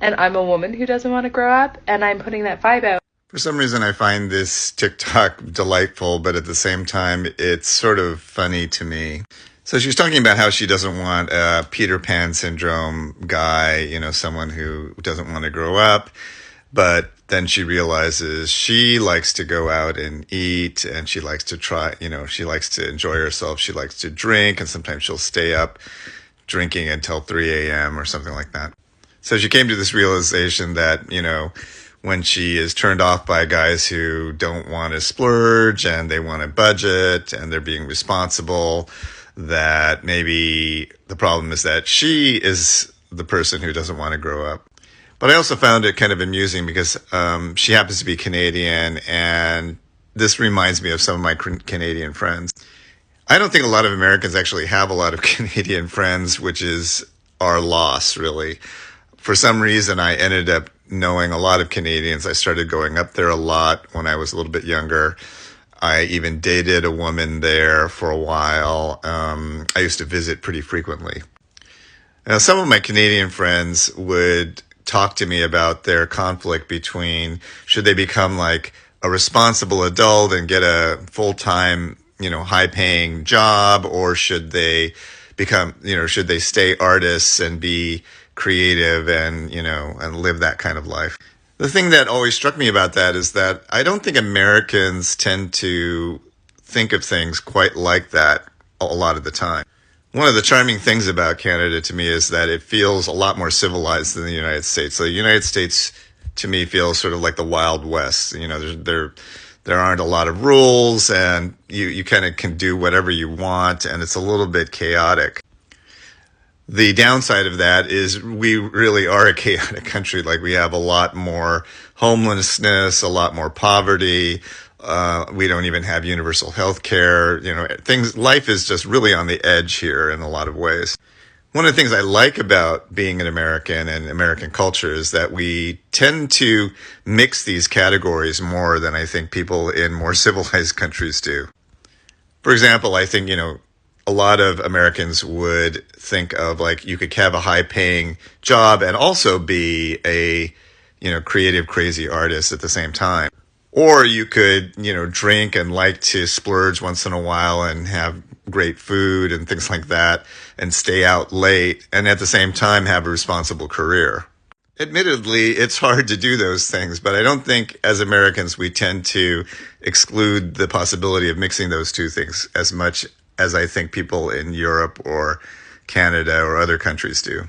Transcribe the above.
and I'm a woman who doesn't want to grow up, and I'm putting that vibe out. For some reason, I find this TikTok delightful, but at the same time, it's sort of funny to me. So she's talking about how she doesn't want a Peter Pan syndrome guy, someone who doesn't want to grow up. But then she realizes she likes to go out and eat, and she likes to try, she likes to enjoy herself. She likes to drink, and sometimes she'll stay up drinking until 3 a.m. or something like that. So she came to this realization that, when she is turned off by guys who don't want to splurge and they want to budget and they're being responsible, that maybe the problem is that she is the person who doesn't want to grow up. But I also found it kind of amusing because she happens to be Canadian, and this reminds me of some of my Canadian friends. I don't think a lot of Americans actually have a lot of Canadian friends, which is our loss, really. For some reason, I ended up knowing a lot of Canadians. I started going up there a lot when I was a little bit younger. I even dated a woman there for a while. I used to visit pretty frequently. Now, some of my Canadian friends would talk to me about their conflict between should they become like a responsible adult and get a full-time, high-paying job, or should they become, should they stay artists and be creative and, and live that kind of life. The thing that always struck me about that is that I don't think Americans tend to think of things quite like that a lot of the time. One of the charming things about Canada to me is that it feels a lot more civilized than the United States. So the United States to me feels sort of like the Wild West. There aren't a lot of rules, and you kind of can do whatever you want, and it's a little bit chaotic. The downside of that is we really are a chaotic country. Like, we have a lot more homelessness, a lot more poverty. We don't even have universal health care. Life is just really on the edge here in a lot of ways. One of the things I like about being an American and American culture is that we tend to mix these categories more than I think people in more civilized countries do. For example, I think, a lot of Americans would think of like you could have a high paying job and also be a, creative, crazy artist at the same time. Or you could, drink and like to splurge once in a while and have great food and things like that and stay out late and at the same time have a responsible career. Admittedly, it's hard to do those things, but I don't think as Americans we tend to exclude the possibility of mixing those two things as much as I think people in Europe or Canada or other countries do.